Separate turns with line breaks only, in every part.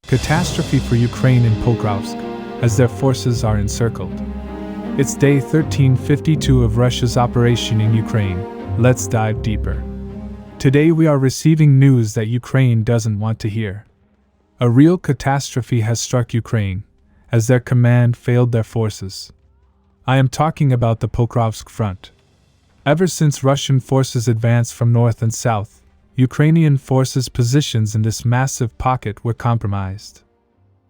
Catastrophe for Ukraine in Pokrovsk, as their forces are encircled. It's day 1352 of Russia's operation in Ukraine. Let's dive deeper. Today we are receiving news that Ukraine doesn't want to hear. A real catastrophe has struck Ukraine, as their command failed their forces. I am talking about the Pokrovsk front. Ever since Russian forces advanced from north and south, Ukrainian forces' positions in this massive pocket were compromised.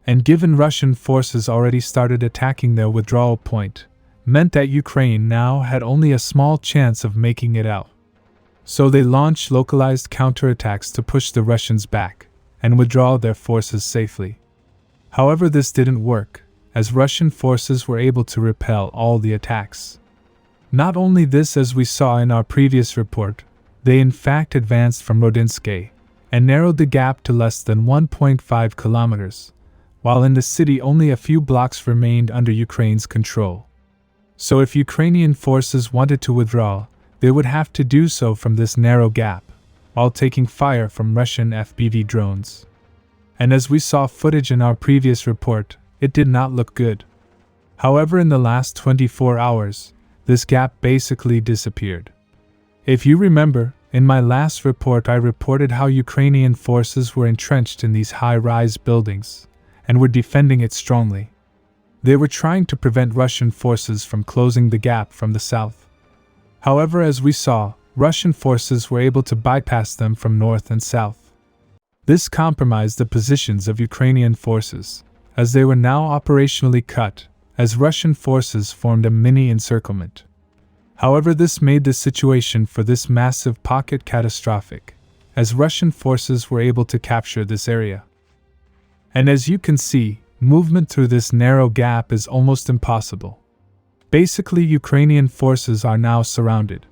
And given Russian forces already started attacking their withdrawal point, meant that Ukraine now had only a small chance of making it out. So they launched localized counterattacks to push the Russians back and withdraw their forces safely. However, this didn't work, as Russian forces were able to repel all the attacks. Not only this, as we saw in our previous report, they in fact advanced from Rodinske and narrowed the gap to less than 1.5 kilometers, while in the city only a few blocks remained under Ukraine's control. So if Ukrainian forces wanted to withdraw, they would have to do so from this narrow gap, while taking fire from Russian FPV drones. And as we saw footage in our previous report, it did not look good. However, in the last 24 hours, this gap basically disappeared. If you remember, in my last report I reported how Ukrainian forces were entrenched in these high-rise buildings and were defending it strongly. They were trying to prevent Russian forces from closing the gap from the south. However, as we saw, Russian forces were able to bypass them from north and south. This compromised the positions of Ukrainian forces, as they were now operationally cut, as Russian forces formed a mini-encirclement. However, this made the situation for this massive pocket catastrophic, as Russian forces were able to capture this area. And as you can see, movement through this narrow gap is almost impossible. Basically, Ukrainian forces are now surrounded.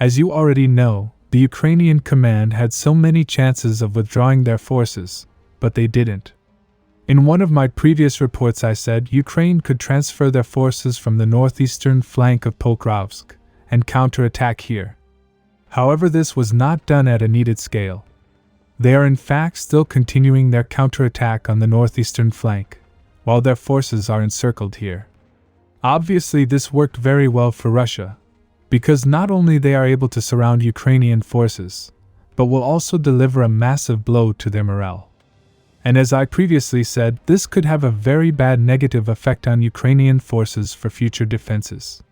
As you already know, the Ukrainian command had so many chances of withdrawing their forces, but they didn't. In one of my previous reports I said Ukraine could transfer their forces from the northeastern flank of Pokrovsk and counterattack here. However, this was not done at a needed scale. They are in fact still continuing their counterattack on the northeastern flank, while their forces are encircled here. Obviously, this worked very well for Russia, because not only they are able to surround Ukrainian forces, but will also deliver a massive blow to their morale. And as I previously said, this could have a very bad negative effect on Ukrainian forces for future defenses.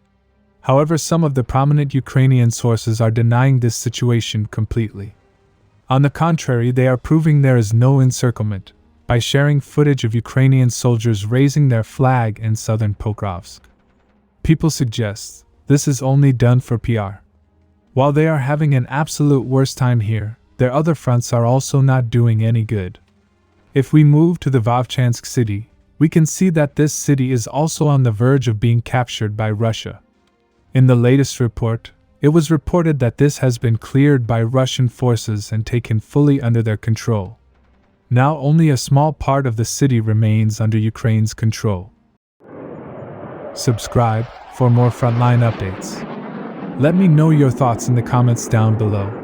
However, some of the prominent Ukrainian sources are denying this situation completely. On the contrary, they are proving there is no encirclement, by sharing footage of Ukrainian soldiers raising their flag in southern Pokrovsk. People suggest this is only done for PR. While they are having an absolute worst time here, their other fronts are also not doing any good. If we move to the Vovchansk city, we can see that this city is also on the verge of being captured by Russia. In the latest report, it was reported that this has been cleared by Russian forces and taken fully under their control. Now only a small part of the city remains under Ukraine's control. Subscribe for more frontline updates. Let me know your thoughts in the comments down below.